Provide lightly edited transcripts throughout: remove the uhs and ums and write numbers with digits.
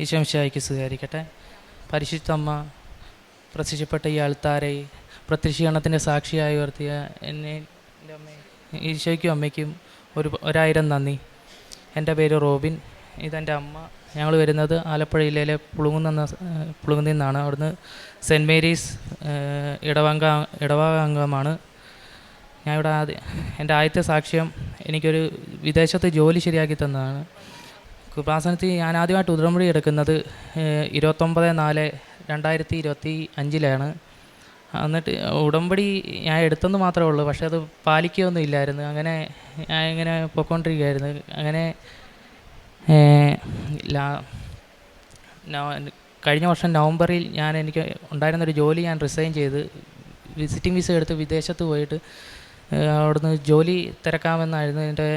ഈശോമിശിഹായ്ക്ക് സ്തുതിയായിരിക്കട്ടെ. പരിശുദ്ധ അമ്മ പ്രത്യക്ഷപ്പെട്ട ഈ ആൾത്താരെ പ്രത്യക്ഷീകരണത്തിൻ്റെ സാക്ഷിയായി ഉയർത്തിയ എന്നെ എൻ്റെ അമ്മ ഈശോയ്ക്കും അമ്മയ്ക്കും ഒരായിരം നന്ദി. എൻ്റെ പേര് റോബിൻ, ഇതെൻ്റെ അമ്മ. ഞങ്ങൾ വരുന്നത് ആലപ്പുഴ ജില്ലയിലെ പുളുങ്ങുന്നിൽ നിന്നാണ്. അവിടുന്ന് സെൻറ്റ് മേരീസ് ഇടവക അംഗമാണ് ഞാൻ. ഇവിടെ എൻ്റെ ആദ്യത്തെ സാക്ഷ്യം എനിക്കൊരു വിദേശത്ത് ജോലി ശരിയാക്കി തന്നതാണ്. കൃപാസനത്തിൽ ഞാൻ ആദ്യമായിട്ട് ഉടമ്പടി എടുക്കുന്നത് 29/4/2025 എന്നിട്ട് ഉടമ്പടി ഞാൻ എടുത്തെന്ന് മാത്രമേ ഉള്ളൂ, പക്ഷേ അത് പാലിക്കുകയൊന്നും ഇല്ലായിരുന്നു. അങ്ങനെ ഞാൻ ഇങ്ങനെ പൊയ്ക്കൊണ്ടിരിക്കുകയായിരുന്നു. അങ്ങനെ കഴിഞ്ഞ വർഷം നവംബറിൽ എനിക്ക് ഉണ്ടായിരുന്നൊരു ജോലി ഞാൻ റിസൈൻ ചെയ്ത് വിസിറ്റിംഗ് വിസ എടുത്ത് വിദേശത്ത് പോയിട്ട് അവിടുന്ന് ജോലി തിരക്കാമെന്നായിരുന്നു എൻ്റെ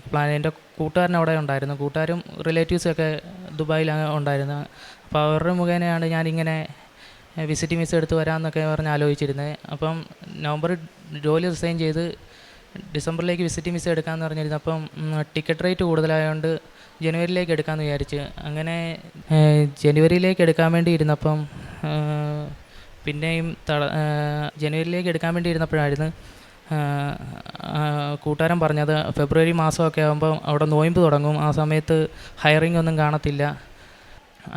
പ്ലാൻ. എൻ്റെ കൂട്ടുകാരൻ അവിടെ ഉണ്ടായിരുന്നു, കൂട്ടുകാരും റിലേറ്റീവ്സൊക്കെ ദുബായിൽ ഉണ്ടായിരുന്നു. അപ്പോൾ അവരുടെ മുഖേനയാണ് ഞാനിങ്ങനെ വിസിറ്റിംഗ് വിസ എടുത്ത് വരാമെന്നൊക്കെ പറഞ്ഞ് ആലോചിച്ചിരുന്നത്. അപ്പം നവംബറിൽ ജോലി റിസൈൻ ചെയ്ത് ഡിസംബറിലേക്ക് വിസിറ്റിംഗ് വിസ എടുക്കാമെന്ന് പറഞ്ഞിരുന്നു. അപ്പം ടിക്കറ്റ് റേറ്റ് കൂടുതലായതുകൊണ്ട് ജനുവരിയിലേക്ക് എടുക്കാമെന്ന് വിചാരിച്ച് അങ്ങനെ ജനുവരിയിലേക്ക് എടുക്കാൻ വേണ്ടി ഇരുന്നപ്പം പിന്നെയും ജനുവരിയിലേക്ക് എടുക്കാൻ വേണ്ടി ഇരുന്നപ്പോഴായിരുന്നു കൂട്ടുകാരൻ പറഞ്ഞത് ഫെബ്രുവരി മാസമൊക്കെ ആകുമ്പം അവിടെ നോയമ്പ് തുടങ്ങും, ആ സമയത്ത് ഹയറിംഗ് ഒന്നും കാണത്തില്ല.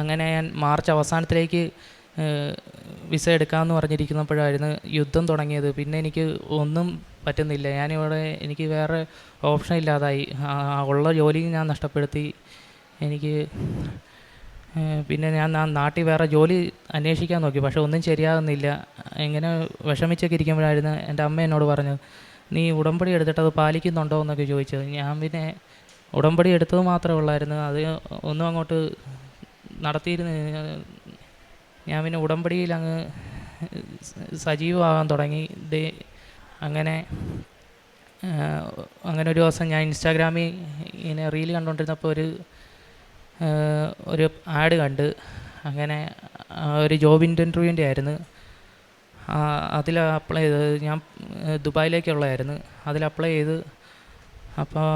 അങ്ങനെ ഞാൻ മാർച്ച് അവസാനത്തിലേക്ക് വിസ എടുക്കാമെന്ന് പറഞ്ഞിരിക്കുന്നപ്പോഴായിരുന്നു യുദ്ധം തുടങ്ങിയത്. പിന്നെ എനിക്ക് ഒന്നും പറ്റുന്നില്ല. എനിക്ക് വേറെ ഓപ്ഷൻ ഇല്ലാതായി. ഉള്ള ജോലിയും ഞാൻ നഷ്ടപ്പെടുത്തി. പിന്നെ ഞാൻ നാട്ടിൽ വേറെ ജോലി അന്വേഷിക്കാൻ നോക്കി, പക്ഷെ ഒന്നും ശരിയാകുന്നില്ല. ഇങ്ങനെ വിഷമിച്ചൊക്കെ ഇരിക്കുമ്പോഴായിരുന്നു എൻ്റെ അമ്മ എന്നോട് പറഞ്ഞത്, നീ ഉടമ്പടി എടുത്തിട്ട് അത് പാലിക്കുന്നുണ്ടോ എന്നൊക്കെ ചോദിച്ചത്. ഞാൻ പിന്നെ ഉടമ്പടി എടുത്തത് മാത്രമേ ഉള്ളായിരുന്നു, അത് ഒന്നും അങ്ങോട്ട് നടത്തിയിരുന്നു. ഞാൻ പിന്നെ ഉടമ്പടിയിൽ അങ്ങ് സജീവമാകാൻ തുടങ്ങി. അങ്ങനെ ഒരു ദിവസം ഞാൻ ഇൻസ്റ്റാഗ്രാമിൽ ഇങ്ങനെ റീൽ കണ്ടുകൊണ്ടിരുന്നപ്പോൾ ഒരു ആഡ് കണ്ട്. അങ്ങനെ ഒരു ജോബ് ഇൻ്റർവ്യൂവിൻ്റെ ആയിരുന്നു. അതിൽ അപ്ലൈ ചെയ്തത് ഞാൻ ദുബായിലേക്കുള്ളതായിരുന്നു. അതിൽ അപ്ലൈ ചെയ്ത് അപ്പോൾ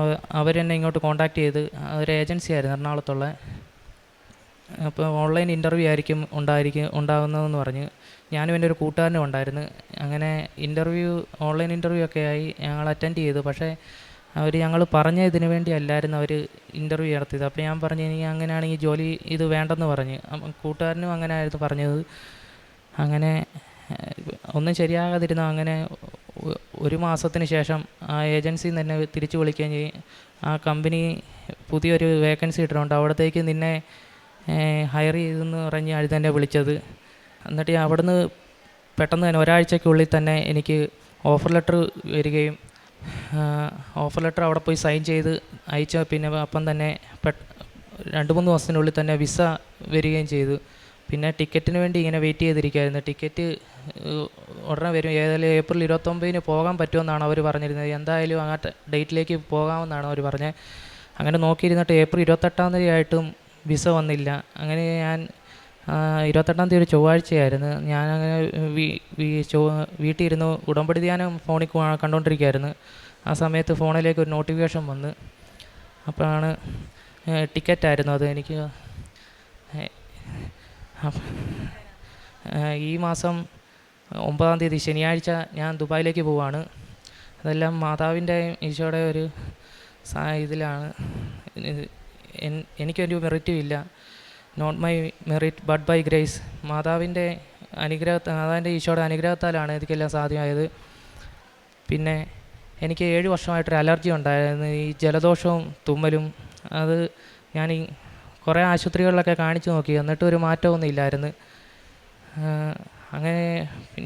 അവരെന്നെ ഇങ്ങോട്ട് കോൺടാക്റ്റ് ചെയ്ത്. അതൊരു ഏജൻസി ആയിരുന്നു എറണാകുളത്തുള്ള. അപ്പോൾ ഓൺലൈൻ ഇൻ്റർവ്യൂ ആയിരിക്കും ഉണ്ടാകുന്നതെന്ന് പറഞ്ഞ് ഞാനും എൻ്റെ ഒരു കൂട്ടുകാരനും ഉണ്ടായിരുന്നു. അങ്ങനെ ഓൺലൈൻ ഇൻ്റർവ്യൂ ഒക്കെ ആയി ഞങ്ങൾ അറ്റൻഡ് ചെയ്തു. പക്ഷേ ഞങ്ങൾ പറഞ്ഞ ഇതിനു വേണ്ടി അല്ലായിരുന്നു അവർ ഇൻ്റർവ്യൂ നടത്തിയത്. അപ്പോൾ ഞാൻ പറഞ്ഞു, എനിക്ക് അങ്ങനെയാണെങ്കിൽ ജോലി ഇത് വേണ്ടെന്ന് പറഞ്ഞ്. കൂട്ടുകാരനും അങ്ങനെ ആയിരുന്നു പറഞ്ഞത്. അങ്ങനെ ഒന്നും ശരിയാകാതിരുന്ന അങ്ങനെ ഒരു മാസത്തിന് ശേഷം ആ ഏജൻസിയിൽ നിന്ന് എന്നെ തിരിച്ചു വിളിക്കുകയും ചെയ്യും. ആ കമ്പനി പുതിയൊരു വേക്കൻസി ഇട്ടിട്ടുണ്ട്, അവിടത്തേക്ക് നിന്നെ ഹയർ ചെയ്തെന്ന് പറഞ്ഞായിരുന്നു എന്നെ വിളിച്ചത്. എന്നിട്ട് അവിടുന്ന് പെട്ടെന്ന് തന്നെ ഒരാഴ്ചയ്ക്കുള്ളിൽ തന്നെ എനിക്ക് ഓഫർ ലെറ്റർ വരികയും ഓഫർ ലെറ്റർ അവിടെ പോയി സൈൻ ചെയ്ത് അയച്ച പിന്നെ അപ്പം തന്നെ 2-3 ദിവസത്തിനുള്ളിൽ തന്നെ വിസ വരികയും ചെയ്തു. പിന്നെ ടിക്കറ്റിന് വേണ്ടി ഇങ്ങനെ വെയിറ്റ് ചെയ്തിരിക്കുകയായിരുന്നു. ടിക്കറ്റ് ഉടനെ വരും. ഏതായാലും ഏപ്രിൽ 29 പോകാൻ പറ്റുമെന്നാണ് അവർ പറഞ്ഞിരുന്നത്. എന്തായാലും ആ ഡേറ്റിലേക്ക് പോകാമെന്നാണ് അവർ പറഞ്ഞത്. അങ്ങനെ നോക്കിയിരുന്നിട്ട് ഏപ്രിൽ 28 ആയിട്ടും വിസ വന്നില്ല. അങ്ങനെ ഞാൻ 28 ഒരു ചൊവ്വാഴ്ചയായിരുന്നു. ഞാനങ്ങനെ വീട്ടിൽ ഇരുന്ന് ഉടമ്പടി ധ്യാനം ഫോണിൽ കണ്ടുകൊണ്ടിരിക്കുകയായിരുന്നു. ആ സമയത്ത് ഫോണിലേക്ക് ഒരു നോട്ടിഫിക്കേഷൻ വന്ന്. അപ്പോഴാണ് ടിക്കറ്റായിരുന്നു അത്. എനിക്ക് ഈ മാസം 9-ാം തീയതി ശനിയാഴ്ച ഞാൻ ദുബായിലേക്ക് പോവുകയാണ്. അതെല്ലാം മാതാവിൻ്റെ ഈശോയുടെ ഒരു ഇതിലാണ്. എനിക്കൊരു മെറിറ്റും ഇല്ല. Not my merit but by grace. മാതാവിൻ്റെ ഈശോയുടെ അനുഗ്രഹത്താലാണ് എനിക്കെല്ലാം സാധ്യമായത്. പിന്നെ എനിക്ക് 7 വർഷമായിട്ടൊരു അലർജി ഉണ്ടായിരുന്നു, ഈ ജലദോഷവും തുമ്മലും. അത് ഞാൻ കുറേ ആശുപത്രികളിലൊക്കെ കാണിച്ചു നോക്കി, എന്നിട്ടും ഒരു മാറ്റമൊന്നും ഇല്ലായിരുന്നു. അങ്ങനെ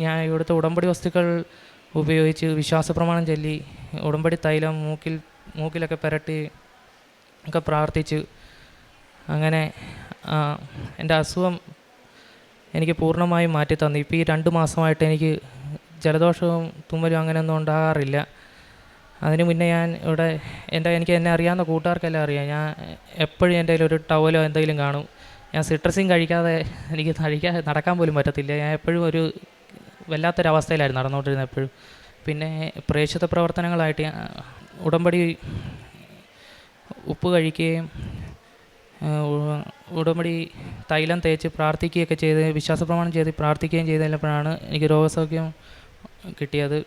ഞാൻ ഇവിടുത്തെ ഉടമ്പടി വസ്തുക്കൾ ഉപയോഗിച്ച് വിശ്വാസപ്രമാണം ചൊല്ലി ഉടമ്പടി തൈലം മൂക്കിലൊക്കെ പുരട്ടി ഒക്കെ പ്രാർത്ഥിച്ചു. അങ്ങനെ എൻ്റെ അസുഖം എനിക്ക് പൂർണ്ണമായും മാറ്റിത്തന്നു. ഇപ്പോൾ ഈ 2 മാസമായിട്ട് എനിക്ക് ജലദോഷവും തുമ്മലും അങ്ങനെയൊന്നും ഉണ്ടാകാറില്ല. അതിന് മുന്നേ ഞാൻ ഇവിടെ എനിക്ക് എന്നെ അറിയാവുന്ന കൂട്ടുകാർക്കെല്ലാം അറിയാം, ഞാൻ എപ്പോഴും എൻ്റെ കയ്യിൽ ഒരു ടവലോ എന്തെങ്കിലും കാണും. ഞാൻ സിട്രസിൻ കഴിക്കാതെ എനിക്ക് നടക്കാൻ പോലും പറ്റത്തില്ല. ഞാൻ എപ്പോഴും ഒരു വല്ലാത്തൊരവസ്ഥയിലായിരുന്നു നടന്നുകൊണ്ടിരുന്നത് എപ്പോഴും. പിന്നെ പ്രേക്ഷിത പ്രവർത്തനങ്ങളായിട്ട് ഉടമ്പടി ഉപ്പ് കഴിക്കുകയും ഉടമ്പടി തൈലം തേച്ച് പ്രാർത്ഥിക്കുകയൊക്കെ ചെയ്ത് വിശ്വാസപ്രമാണം ചെയ്ത് പ്രാർത്ഥിക്കുകയും ചെയ്തപ്പോഴാണ് എനിക്ക് രോഗസൗഖ്യം കിട്ടിയത്.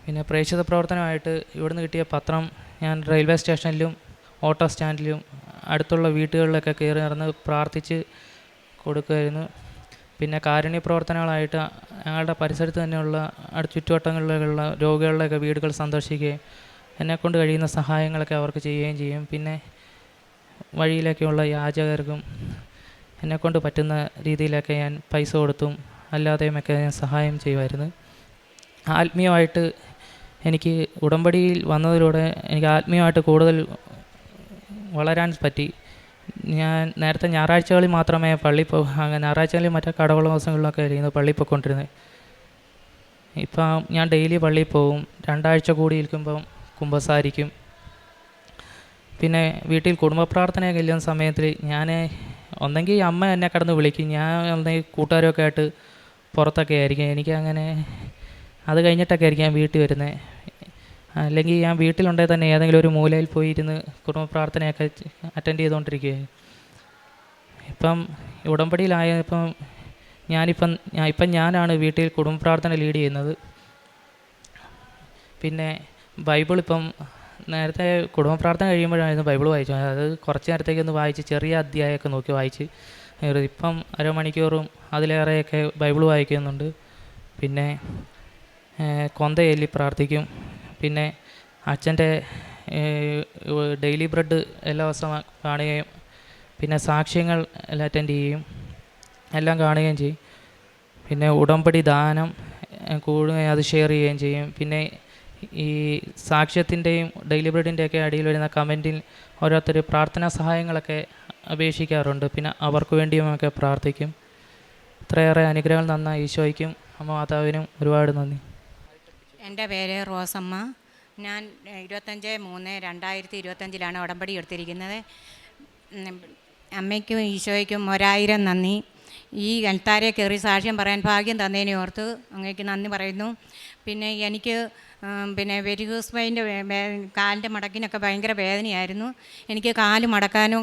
പിന്നെ പ്രേക്ഷിത പ്രവർത്തനമായിട്ട് ഇവിടുന്ന് കിട്ടിയ പത്രം ഞാൻ റെയിൽവേ സ്റ്റേഷനിലും ഓട്ടോ സ്റ്റാൻഡിലും അടുത്തുള്ള വീടുകളിലൊക്കെ കയറി നടന്ന് പ്രാർത്ഥിച്ച് കൊടുക്കുമായിരുന്നു. പിന്നെ കാരുണ്യ പ്രവർത്തനങ്ങളായിട്ട് ഞങ്ങളുടെ പരിസരത്ത് തന്നെയുള്ള ചുറ്റുവട്ടങ്ങളിലുള്ള രോഗികളുടെയൊക്കെ വീടുകൾ സന്ദർശിക്കുകയും എന്നെക്കൊണ്ട് കഴിയുന്ന സഹായങ്ങളൊക്കെ അവർക്ക് ചെയ്യുകയും ചെയ്യും. പിന്നെ വഴിയിലൊക്കെയുള്ള യാചകർക്കും എന്നെക്കൊണ്ട് പറ്റുന്ന രീതിയിലൊക്കെ ഞാൻ പൈസ കൊടുത്തും അല്ലാതെയുമൊക്കെ ഞാൻ സഹായം ചെയ്യുമായിരുന്നു. ആത്മീയമായിട്ട് എനിക്ക് ഉടമ്പടിയിൽ വന്നതിലൂടെ എനിക്ക് ആത്മീയമായിട്ട് കൂടുതൽ വളരാൻ പറ്റി. ഞാൻ നേരത്തെ ഞായറാഴ്ചകളിൽ മാത്രമേ ഞായറാഴ്ചകളിൽ മറ്റേ കടവുള്ള ദിവസങ്ങളിലൊക്കെ ആയിരുന്നു പള്ളിയിൽ പോയിക്കൊണ്ടിരുന്നത്. ഇപ്പം ഞാൻ ഡെയിലി പള്ളിയിൽ പോകും. 2 ആഴ്ച കൂടി ഇരിക്കുമ്പം കുമ്പസാരിക്കും. പിന്നെ വീട്ടിൽ കുടുംബ പ്രാർത്ഥനയൊക്കെ ഇല്ലാത്ത സമയത്തിൽ ഞാൻ ഒന്നെങ്കിൽ അമ്മ എന്നെ കിടന്ന് വിളിക്കും, ഞാൻ ഒന്നെങ്കിൽ കൂട്ടുകാരൊക്കെ ആയിട്ട് പുറത്തൊക്കെ ആയിരിക്കും. എനിക്കങ്ങനെ അത് കഴിഞ്ഞിട്ടൊക്കെ ആയിരിക്കും ഞാൻ വീട്ടിൽ വരുന്നത്. അല്ലെങ്കിൽ ഞാൻ വീട്ടിലുണ്ടെങ്കിൽ തന്നെ ഏതെങ്കിലും ഒരു മൂലയിൽ പോയി ഇരുന്ന് കുടുംബ പ്രാർത്ഥനയൊക്കെ അറ്റൻഡ് ചെയ്തുകൊണ്ടിരിക്കുകയായിരുന്നു. ഇപ്പം ഉടമ്പടിയിലായപ്പം ഞാനാണ് വീട്ടിൽ കുടുംബ പ്രാർത്ഥന ലീഡ് ചെയ്യുന്നത്. പിന്നെ ബൈബിൾ ഇപ്പം നേരത്തെ കുടുംബ പ്രാർത്ഥന കഴിയുമ്പോഴായിരുന്നു ബൈബിൾ വായിച്ചു. അത് കുറച്ച് നേരത്തേക്കൊന്ന് വായിച്ച് ചെറിയ അധ്യായമൊക്കെ നോക്കി വായിച്ച് ഇപ്പം അരമണിക്കൂറും അതിലേറെയൊക്കെ ബൈബിൾ വായിക്കുന്നുണ്ട്. പിന്നെ കൊന്ത ചൊല്ലി പ്രാർത്ഥിക്കും. പിന്നെ അച്ഛൻ്റെ ഡെയിലി ബ്രെഡ് എല്ലാ ദിവസവും കാണുകയും പിന്നെ സാക്ഷ്യങ്ങൾ എല്ലാം അറ്റൻഡ് ചെയ്യും, എല്ലാം കാണുകയും ചെയ്യും. പിന്നെ ഉടമ്പടി ദാനം കൂടുകയും അത് ഷെയർ ചെയ്യുകയും ചെയ്യും. പിന്നെ ഈ സാക്ഷ്യത്തിൻ്റെയും ഡെയിലി ബ്രെഡിൻ്റെയൊക്കെ അടിയിൽ വരുന്ന കമൻറ്റിൽ ഓരോരുത്തർ പ്രാർത്ഥനാ സഹായങ്ങളൊക്കെ അപേക്ഷിക്കാറുണ്ട്. പിന്നെ അവർക്ക് വേണ്ടിയുമൊക്കെ പ്രാർത്ഥിക്കും. ഇത്രയേറെ അനുഗ്രഹങ്ങൾ തന്ന ഈശോയ്ക്കും അമ്മ മാതാവിനും ഒരുപാട് നന്ദി. എൻ്റെ പേര് റോസമ്മ. ഞാൻ 25/3/2025 ഉടമ്പടി എടുത്തിരിക്കുന്നത്. അമ്മയ്ക്കും ഈശോയ്ക്കും 1000 നന്ദി. ഈ അൽത്താരെ കയറി സാക്ഷ്യം പറയാൻ ഭാഗ്യം തന്നതിനെ ഓർത്ത് അങ്ങേക്ക് നന്ദി പറയുന്നു. പിന്നെ എനിക്ക് വെരികോസ് വെയിൻ്റെ കാലിൻ്റെ മടക്കിനൊക്കെ ഭയങ്കര വേദനയായിരുന്നു. എനിക്ക് കാല് മടക്കാനും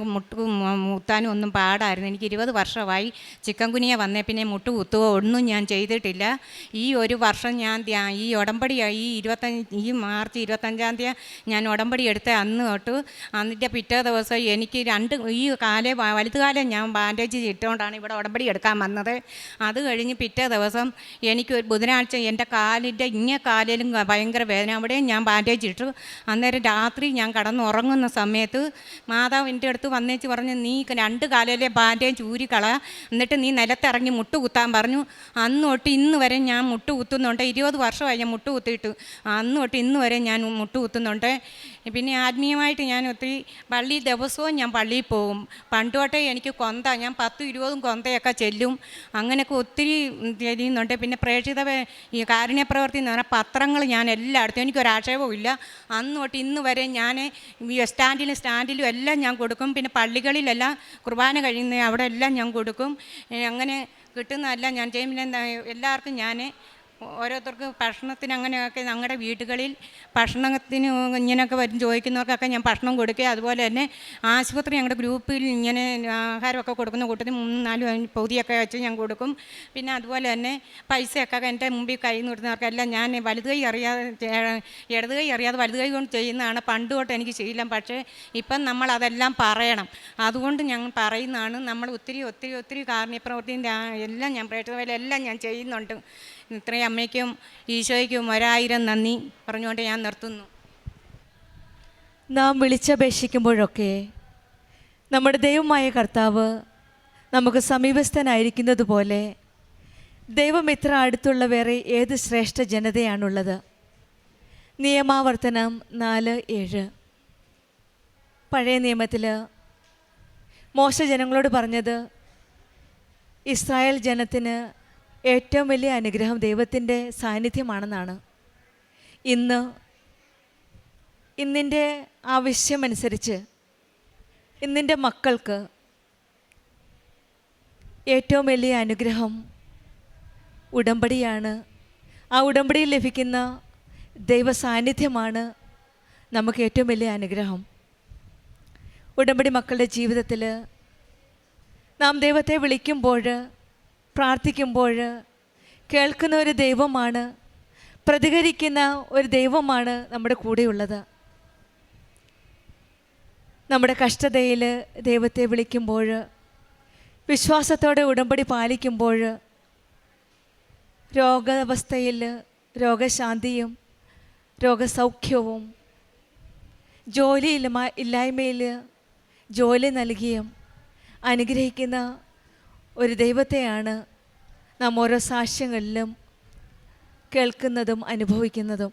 മുത്താനും ഒന്നും പാടായിരുന്നു. എനിക്ക് 20 വർഷമായി ചിക്കൻ ഗുനിയ വന്നേ പിന്നെ മുട്ട് കുത്തുകയോ ഒന്നും ഞാൻ ചെയ്തിട്ടില്ല. ഈ ഒരു വർഷം ഞാൻ ഈ ഉടമ്പടി ഈ മാർച്ച് 25 ഞാൻ ഉടമ്പടി എടുത്ത അന്ന് തൊട്ട് അതിൻ്റെ പിറ്റേ ദിവസം എനിക്ക് ഈ വലതുകാലം ഞാൻ ബാൻഡേജ് ഇട്ടുകൊണ്ടാണ് ഇവിടെ ഉടമ്പടി എടുക്കാൻ വന്നത്. അത് കഴിഞ്ഞ് പിറ്റേ ദിവസം എനിക്ക് ബുധനാഴ്ച എൻ്റെ കാലിൻ്റെ കാലിലും ഭയങ്കര വേദന. അവിടെയും ഞാൻ ബാൻഡേജ് ഇട്ടു. അന്നേരം രാത്രി ഞാൻ കടന്നുറങ്ങുന്ന സമയത്ത് മാതാവ് എൻ്റെ അടുത്ത് വന്നേച്ച് പറഞ്ഞു, നീ 2 കാലിലെ ബാൻഡേജ് ഊരിക്കള, എന്നിട്ട് നീ നിലത്തിറങ്ങി മുട്ട് കുത്താൻ പറഞ്ഞു. അന്ന് തൊട്ട് ഇന്ന് വരെ ഞാൻ മുട്ട് കുത്തുന്നുണ്ട്. 20 വർഷമായി ഞാൻ മുട്ട് കുത്തിയിട്ട്. അന്ന് തൊട്ട് ഇന്ന് വരെ ഞാൻ മുട്ട് കുത്തുന്നുണ്ട്. പിന്നെ ആത്മീയമായിട്ട് ഞാൻ ഒത്തിരി ദിവസവും ഞാൻ പള്ളിയിൽ പോകും. പണ്ടുതൊട്ടേ എനിക്ക് ഞാൻ 10-20 കൊന്തയൊക്കെ ചെല്ലും. അങ്ങനെയൊക്കെ ഒത്തിരി ചെയ്യുന്നുണ്ട്. പിന്നെ ഈ കാരുണ്യപ്രവൃത്തി എന്ന് പറഞ്ഞാൽ പത്രങ്ങൾ ഞാൻ എല്ലായിടത്തും, എനിക്കൊരാക്ഷേപവും ഇല്ല. അന്ന് തൊട്ട് ഇന്ന് വരെ ഞാൻ സ്റ്റാൻഡിലും എല്ലാം ഞാൻ കൊടുക്കും. പിന്നെ പള്ളികളിലെല്ലാം കുർബാന കഴിയുന്ന അവിടെ എല്ലാം ഞാൻ കൊടുക്കും. അങ്ങനെ കിട്ടുന്നതെല്ലാം ഞാൻ ചെയ്യും. പിന്നെ എല്ലാവർക്കും ഞാൻ ഓരോരുത്തർക്ക് ഭക്ഷണത്തിന് അങ്ങനെയൊക്കെ ഞങ്ങളുടെ വീടുകളിൽ ഭക്ഷണത്തിന് ഇങ്ങനെയൊക്കെ വരും ചോദിക്കുന്നവർക്കൊക്കെ ഞാൻ ഭക്ഷണം കൊടുക്കുക. അതുപോലെ തന്നെ ആശുപത്രി ഞങ്ങളുടെ ഗ്രൂപ്പിൽ ഇങ്ങനെ ആഹാരമൊക്കെ കൊടുക്കുന്ന കൂട്ടത്തിൽ 3-4 പൊതിയൊക്കെ വെച്ച് ഞാൻ കൊടുക്കും. പിന്നെ അതുപോലെ തന്നെ പൈസയൊക്കെ എൻ്റെ മുമ്പിൽ കൈ നിർത്തുന്നവർക്കെല്ലാം ഞാൻ ഇടത് കൈ അറിയാതെ വലത് കൈ കൊണ്ട് ചെയ്യുന്നതാണ്. പണ്ട് തൊട്ട് എനിക്ക് ശീലം. പക്ഷേ ഇപ്പം നമ്മളതെല്ലാം പറയണം. അതുകൊണ്ട് ഞാൻ പറയുന്നതാണ്. നമ്മൾ ഒത്തിരി ഒത്തിരി ഒത്തിരി കാരുണ്യപ്രവൃത്തിൻ്റെ എല്ലാം ഞാൻ പ്രേക്ഷിതവരെല്ലാം ഞാൻ ചെയ്യുന്നുണ്ട്. ഇത്രയും അമ്മയ്ക്കും ഈശോയ്ക്കും 1000 നന്ദി പറഞ്ഞുകൊണ്ട് ഞാൻ നിർത്തുന്നു. നാം വിളിച്ചപേക്ഷിക്കുമ്പോഴൊക്കെ നമ്മുടെ ദൈവമായ കർത്താവ് നമുക്ക് സമീപസ്ഥനായിരിക്കുന്നത് പോലെ ദൈവം ഇത്ര അടുത്തുള്ള വേറെ ഏത് ശ്രേഷ്ഠ ജനതയാണുള്ളത്? നിയമാവർത്തനം 4:7. പഴയ നിയമത്തിൽ മോശ ജനങ്ങളോട് പറഞ്ഞത് ഇസ്രായേൽ ജനത്തിന് ഏറ്റവും വലിയ അനുഗ്രഹം ദൈവത്തിൻ്റെ സാന്നിധ്യമാണെന്നാണ്. ഇന്നിൻ്റെ ആവശ്യമനുസരിച്ച് ഇന്നിൻ്റെ മക്കൾക്ക് ഏറ്റവും വലിയ അനുഗ്രഹം ഉടമ്പടിയാണ്. ആ ഉടമ്പടിയിൽ ലഭിക്കുന്ന ദൈവ സാന്നിധ്യമാണ് നമുക്ക് ഏറ്റവും വലിയ അനുഗ്രഹം. ഉടമ്പടി മക്കളുടെ ജീവിതത്തിൽ നാം ദൈവത്തെ വിളിക്കുമ്പോൾ, പ്രാർത്ഥിക്കുമ്പോൾ കേൾക്കുന്ന ഒരു ദൈവമാണ്, പ്രതികരിക്കുന്ന ഒരു ദൈവമാണ് നമ്മുടെ കൂടെയുള്ളത്. നമ്മുടെ കഷ്ടതയിൽ ദൈവത്തെ വിളിക്കുമ്പോൾ, വിശ്വാസത്തോടെ ഉടമ്പടി പാലിക്കുമ്പോൾ രോഗാവസ്ഥയിൽ രോഗശാന്തിയും രോഗസൗഖ്യവും, ജോലി ഇല്ലായ്മയിൽ ജോലി നൽകിയും അനുഗ്രഹിക്കുന്ന ഒരു ദൈവത്തെയാണ് നാം ഓരോ സാക്ഷ്യങ്ങളിലും കേൾക്കുന്നതും അനുഭവിക്കുന്നതും.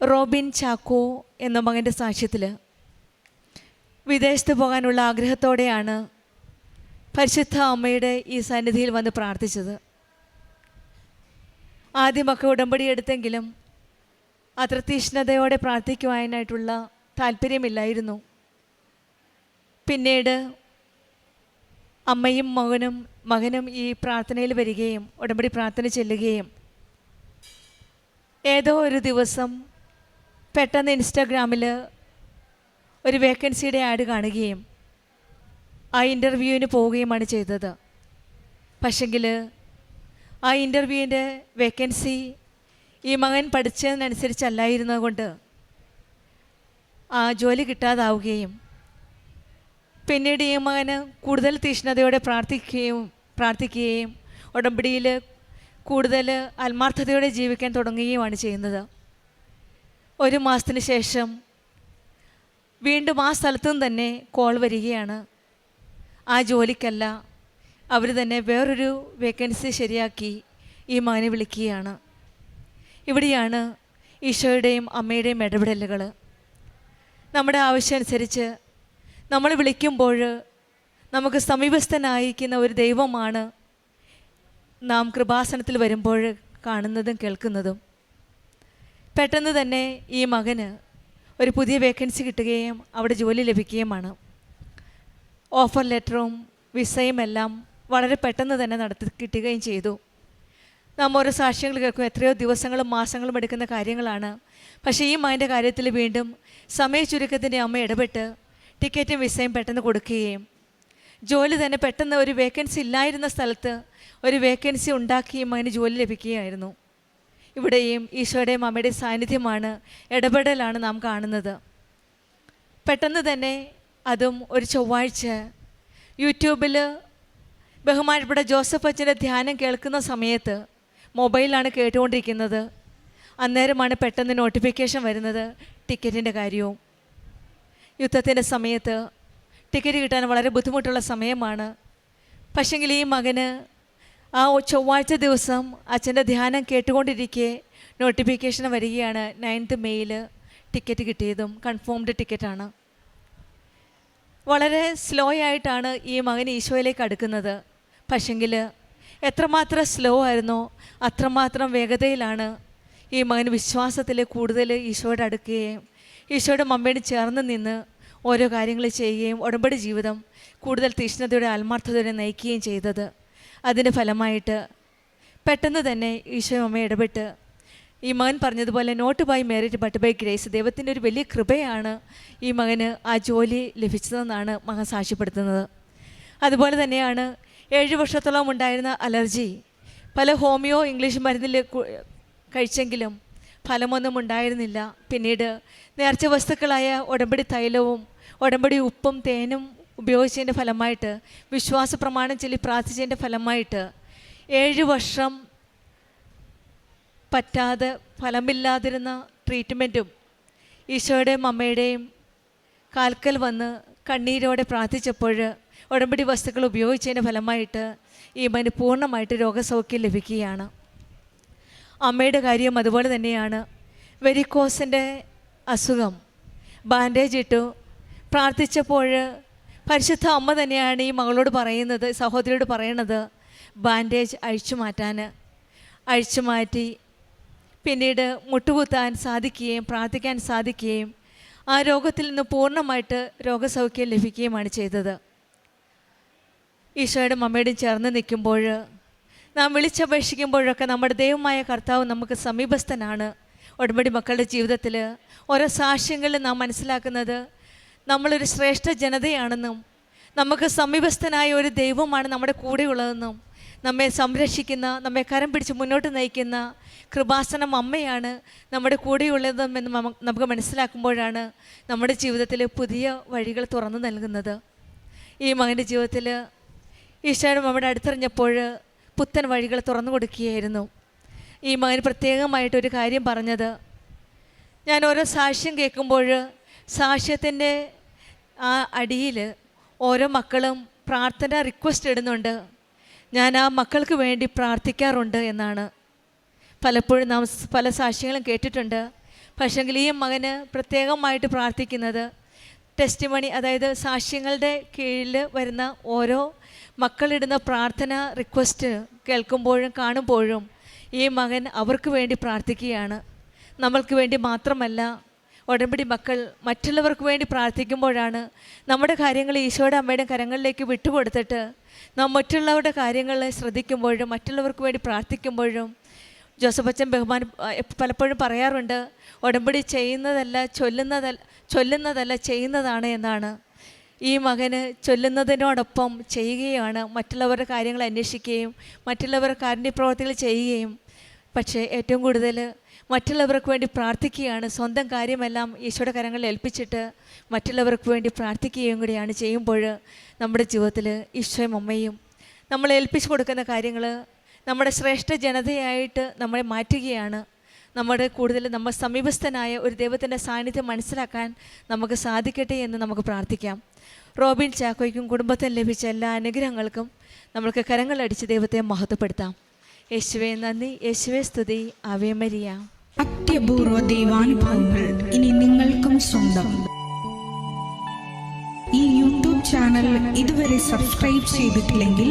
റോബിൻ ചാക്കോ എന്ന മകൻ്റെ സാക്ഷ്യത്തിൽ വിദേശത്ത് പോകാനുള്ള ആഗ്രഹത്തോടെയാണ് പരിശുദ്ധ അമ്മയുടെ ഈ സന്നിധിയിൽ വന്ന് പ്രാർത്ഥിച്ചത്. ആദ്യമൊക്കെ ഉടമ്പടി എടുത്തെങ്കിലും അത്ര തീഷ്ണതയോടെ പ്രാർത്ഥിക്കുവാനായിട്ടുള്ള താല്പര്യമില്ലായിരുന്നു. പിന്നീട് അമ്മയും മകനും ഈ പ്രാർത്ഥനയിൽ വരികയും ഉടമ്പടി പ്രാർത്ഥന ചെല്ലുകയും ഏതോ ഒരു ദിവസം പെട്ടെന്ന് ഇൻസ്റ്റാഗ്രാമിൽ ഒരു വേക്കൻസിയുടെ ആഡ് കാണുകയും ആ ഇൻ്റർവ്യൂവിന് പോവുകയുമാണ് ചെയ്തത്. പക്ഷെങ്കിൽ ആ ഇൻ്റർവ്യൂവിൻ്റെ വേക്കൻസി ഈ മകൻ പഠിച്ചതിനനുസരിച്ചല്ലായിരുന്നത് കൊണ്ട് ആ ജോലി കിട്ടാതാവുകയും പിന്നീട് ഈ മകന് കൂടുതൽ തീഷ്ണതയോടെ പ്രാർത്ഥിക്കുകയും ഉടമ്പടിയിൽ കൂടുതൽ ആത്മാർത്ഥതയോടെ ജീവിക്കാൻ തുടങ്ങുകയുമാണ് ചെയ്യുന്നത്. ഒരു മാസത്തിന് ശേഷം വീണ്ടും ആ സ്ഥലത്തു നിന്ന് തന്നെ കോൾ വരികയാണ്. ആ ജോലിക്കല്ല, അവർ തന്നെ വേറൊരു വേക്കൻസി ശരിയാക്കി ഈ മകനെ വിളിക്കുകയാണ്. ഇവിടെയാണ് ഈശോയുടെയും അമ്മയുടെയും ഇടപെടലുകൾ. നമ്മുടെ ആവശ്യമനുസരിച്ച് നമ്മൾ വിളിക്കുമ്പോൾ നമുക്ക് സമീപസ്ഥനായിരിക്കുന്ന ഒരു ദൈവമാണ് നാം കൃപാസനത്തിൽ വരുമ്പോൾ കാണുന്നതും കേൾക്കുന്നതും. പെട്ടെന്ന് തന്നെ ഈ മകന് ഒരു പുതിയ വേക്കൻസി കിട്ടുകയും അവിടെ ജോലി ലഭിക്കുകയുമാണ്. ഓഫർ ലെറ്ററും വിസയും എല്ലാം വളരെ പെട്ടെന്ന് തന്നെ കിട്ടുകയും ചെയ്തു. നാം ഓരോ സാക്ഷ്യങ്ങൾ കേൾക്കും, എത്രയോ ദിവസങ്ങളും മാസങ്ങളും എടുക്കുന്ന കാര്യങ്ങളാണ്. പക്ഷേ ഈ മകൻ്റെ കാര്യത്തിൽ വീണ്ടും സമയ ചുരുക്കത്തിൻ്റെ അമ്മ ഇടപെട്ട് ടിക്കറ്റും വിസയും പെട്ടെന്ന് കൊടുക്കുകയും ജോലി തന്നെ പെട്ടെന്ന് ഒരു വേക്കൻസി ഇല്ലായിരുന്ന സ്ഥലത്ത് ഒരു വേക്കൻസി ഉണ്ടാക്കി മകന് ജോലി ലഭിക്കുകയായിരുന്നു. ഇവിടെയും ഈശോയുടെയും അമ്മയുടെയും സാന്നിധ്യമാണ്, ഇടപെടലാണ് നാം കാണുന്നത്. പെട്ടെന്ന് തന്നെ അതും ഒരു ചൊവ്വാഴ്ച യൂട്യൂബിൽ ബഹുമാനപ്പെട്ട ജോസഫ് അച്ഛൻ്റെ ധ്യാനം കേൾക്കുന്ന സമയത്ത് മൊബൈലാണ് കേട്ടുകൊണ്ടിരിക്കുന്നത്. അന്നേരമാണ് പെട്ടെന്ന് നോട്ടിഫിക്കേഷൻ വരുന്നത് ടിക്കറ്റിൻ്റെ കാര്യവും. യുദ്ധത്തിൻ്റെ സമയത്ത് ടിക്കറ്റ് കിട്ടാൻ വളരെ ബുദ്ധിമുട്ടുള്ള സമയമാണ്. പക്ഷെങ്കിൽ ഈ മകന് ആ ചൊവ്വാഴ്ച ദിവസം അച്ഛൻ്റെ ധ്യാനം കേട്ടുകൊണ്ടിരിക്കെ നോട്ടിഫിക്കേഷൻ വരികയാണ്. 9th മെയ്യിൽ ടിക്കറ്റ് കിട്ടിയതും കൺഫേംഡ് ടിക്കറ്റാണ്. വളരെ സ്ലോ ആയിട്ടാണ് ഈ മകൻ ഈശോയിലേക്ക് അടുക്കുന്നത്. പക്ഷെങ്കിൽ എത്രമാത്രം സ്ലോ ആയിരുന്നോ അത്രമാത്രം വേഗതയിലാണ് ഈ മകൻ വിശ്വാസത്തിൽ കൂടുതൽ ഈശോയോട് അടുക്കുകയും ഈശോയുടെ അമ്മയോട് ചേർന്ന് നിന്ന് ഓരോ കാര്യങ്ങൾ ചെയ്യുകയും ഉടമ്പടി ജീവിതം കൂടുതൽ തീഷ്ണതയോടെ ആത്മാർത്ഥതയോടെ നയിക്കുകയും ചെയ്തത്. അതിൻ്റെ ഫലമായിട്ട് പെട്ടെന്ന് തന്നെ ഈശോ അമ്മ ഇടപെട്ട് ഈ മകൻ പറഞ്ഞതുപോലെ not by merit but by grace, ദൈവത്തിൻ്റെ ഒരു വലിയ കൃപയാണ് ഈ മകന് ആ ജോലി ലഭിച്ചതെന്നാണ് മകൻ സാക്ഷ്യപ്പെടുത്തുന്നത്. അതുപോലെ തന്നെയാണ് 7 വർഷത്തോളം ഉണ്ടായിരുന്ന അലർജി പല ഹോമിയോ ഇംഗ്ലീഷ് മരുന്നിൽ കഴിച്ചെങ്കിലും ഫലമൊന്നും ഉണ്ടായിരുന്നില്ല. പിന്നീട് നേർച്ച വസ്തുക്കളായ ഉടമ്പടി തൈലവും ഉടമ്പടി ഉപ്പും തേനും ഉപയോഗിച്ചതിൻ്റെ ഫലമായിട്ട് വിശ്വാസ പ്രമാണം ചൊല്ലി പ്രാർത്ഥിച്ചതിൻ്റെ ഫലമായിട്ട് 7 വർഷം പറ്റാതെ ഫലമില്ലാതിരുന്ന ട്രീറ്റ്മെൻറ്റും ഈശോയുടെയും അമ്മയുടെയും കാൽക്കൽ വന്ന് കണ്ണീരോടെ പ്രാർത്ഥിച്ചപ്പോൾ ഉടമ്പടി വസ്തുക്കൾ ഉപയോഗിച്ചതിൻ്റെ ഫലമായിട്ട് ഈ മകന് പൂർണ്ണമായിട്ട് രോഗസൗഖ്യം ലഭിക്കുകയാണ്. അമ്മയുടെ കാര്യം അതുപോലെ തന്നെയാണ്. വെരിക്കോസിൻ്റെ അസുഖം ബാൻഡേജ് ഇട്ടു പ്രാർത്ഥിച്ചപ്പോൾ പരിശുദ്ധ അമ്മ തന്നെയാണ് ഈ മകളോട് പറയുന്നത്, സഹോദരിയോട് പറയണത് ബാൻഡേജ് അഴിച്ചു മാറ്റി പിന്നീട് മുട്ടുകുത്താൻ സാധിക്കുകയും പ്രാർത്ഥിക്കാൻ സാധിക്കുകയും ആ രോഗത്തിൽ നിന്ന് പൂർണ്ണമായിട്ട് രോഗസൗഖ്യം ലഭിക്കുകയുമാണ് ചെയ്തത്. ഈശോയുടെ അമ്മയോടും ചേർന്ന് നിൽക്കുമ്പോൾ നാം വിളിച്ചപേക്ഷിക്കുമ്പോഴൊക്കെ നമ്മുടെ ദൈവമായ കർത്താവ് നമുക്ക് സമീപസ്ഥനാണ്. ഉടമ്പടി മക്കളുടെ ജീവിതത്തിൽ ഓരോ സാക്ഷ്യങ്ങളിൽ നാം മനസ്സിലാക്കുന്നത് നമ്മളൊരു ശ്രേഷ്ഠ ജനതയാണെന്നും നമുക്ക് സമീപസ്ഥനായ ഒരു ദൈവമാണ് നമ്മുടെ കൂടെയുള്ളതെന്നും നമ്മെ സംരക്ഷിക്കുന്ന, നമ്മെ കരം പിടിച്ച് മുന്നോട്ട് നയിക്കുന്ന കൃപാസനം അമ്മയാണ് നമ്മുടെ കൂടെയുള്ളതെന്നും എന്ന് നമുക്ക് മനസ്സിലാക്കുമ്പോഴാണ് നമ്മുടെ ജീവിതത്തിൽ പുതിയ വഴികൾ തുറന്നു നൽകുന്നത്. ഈ മകൻ്റെ ജീവിതത്തിൽ ഈശോയുടെ നമ്മുടെ അടുത്തെറിഞ്ഞപ്പോൾ പുത്തൻ വഴികൾ തുറന്നു കൊടുക്കുകയായിരുന്നു. ഈ മകൻ പ്രത്യേകമായിട്ടൊരു കാര്യം പറഞ്ഞത്, ഞാൻ ഓരോ സാക്ഷ്യം കേൾക്കുമ്പോൾ സാക്ഷ്യത്തിൻ്റെ ആ അടിയിൽ ഓരോ മക്കളും പ്രാർത്ഥന റിക്വസ്റ്റ് ഇടുന്നുണ്ട്, ഞാൻ ആ മക്കൾക്ക് വേണ്ടി പ്രാർത്ഥിക്കാറുണ്ട് എന്നാണ്. പലപ്പോഴും നാം പല സാക്ഷ്യങ്ങളും കേട്ടിട്ടുണ്ട്. പക്ഷേങ്കിൽ ഈ മകന് പ്രത്യേകമായിട്ട് പ്രാർത്ഥിക്കുന്നത് ടെസ്റ്റിമണി, അതായത് സാക്ഷ്യങ്ങളുടെ കീഴിൽ വരുന്ന ഓരോ മക്കളിടുന്ന പ്രാർത്ഥന റിക്വസ്റ്റ് കേൾക്കുമ്പോഴും കാണുമ്പോഴും ഈ മകൻ അവർക്ക് വേണ്ടി പ്രാർത്ഥിക്കുകയാണ്. നമ്മൾക്ക് വേണ്ടി മാത്രമല്ല, ഉടമ്പടി മക്കൾ മറ്റുള്ളവർക്ക് വേണ്ടി പ്രാർത്ഥിക്കുമ്പോഴാണ് നമ്മുടെ കാര്യങ്ങൾ ഈശോയുടെ അമ്മയുടെ കരങ്ങളിലേക്ക് വിട്ടുകൊടുത്തിട്ട് നാം മറ്റുള്ളവരുടെ കാര്യങ്ങൾ ശ്രദ്ധിക്കുമ്പോഴും മറ്റുള്ളവർക്ക് വേണ്ടി പ്രാർത്ഥിക്കുമ്പോഴും ജോസഫ് അച്ഛൻ പലപ്പോഴും പറയാറുണ്ട്, ഉടമ്പടി ചൊല്ലുന്നതല്ല ചെയ്യുന്നതാണ് എന്നാണ്. ഈ മകന് ചൊല്ലുന്നതിനോടൊപ്പം ചെയ്യുകയാണ്, മറ്റുള്ളവരുടെ കാര്യങ്ങൾ അന്വേഷിക്കുകയും മറ്റുള്ളവരുടെ കാരുണ്യപ്രവർത്തികൾ ചെയ്യുകയും, പക്ഷേ ഏറ്റവും കൂടുതൽ മറ്റുള്ളവർക്ക് വേണ്ടി പ്രാർത്ഥിക്കുകയാണ്. സ്വന്തം കാര്യമെല്ലാം ഈശോയുടെ കരങ്ങളിൽ ഏൽപ്പിച്ചിട്ട് മറ്റുള്ളവർക്ക് വേണ്ടി പ്രാർത്ഥിക്കുകയും കൂടിയാണ് ചെയ്യുമ്പോൾ നമ്മുടെ ജീവിതത്തിൽ ഈശോയും അമ്മയും നമ്മൾ ഏൽപ്പിച്ചു കൊടുക്കുന്ന കാര്യങ്ങൾ നമ്മുടെ ശ്രേഷ്ഠ ജനതയായിട്ട് നമ്മളെ മാറ്റുകയാണ്. നമ്മുടെ കൂടുതൽ നമ്മൾ സമീപസ്ഥനായ ഒരു ദൈവത്തിൻ്റെ സാന്നിധ്യം മനസ്സിലാക്കാൻ നമുക്ക് സാധിക്കട്ടെ എന്ന് നമുക്ക് പ്രാർത്ഥിക്കാം. റോബിൻ ചാക്കോയ്ക്കും കുടുംബത്തിന് ലഭിച്ച എല്ലാ അനുഗ്രഹങ്ങൾക്കും നമ്മൾക്ക് കരങ്ങളടിച്ച് ദൈവത്തെ മഹത്വപ്പെടുത്താം. യേശുവേ നന്ദി, യേശുവേ സ്തുതി, ആവേ മരിയ. അത്യപൂർവ ദൈവാനുഭവങ്ങൾ ഇനി നിങ്ങൾക്കും സ്വന്തം. ഈ യൂട്യൂബ് ചാനൽ ഇതുവരെ സബ്സ്ക്രൈബ് ചെയ്തിട്ടില്ലെങ്കിൽ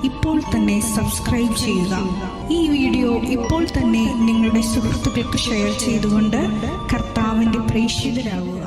ഇപ്പോൾ തന്നെ സബ്സ്ക്രൈബ് ചെയ്യുക. ഈ വീഡിയോ ഇപ്പോൾ തന്നെ നിങ്ങളുടെ സുഹൃത്തുക്കൾക്ക് ഷെയർ ചെയ്തുകൊണ്ട് കർത്താവിൻ്റെ പ്രേക്ഷിതരാകുക.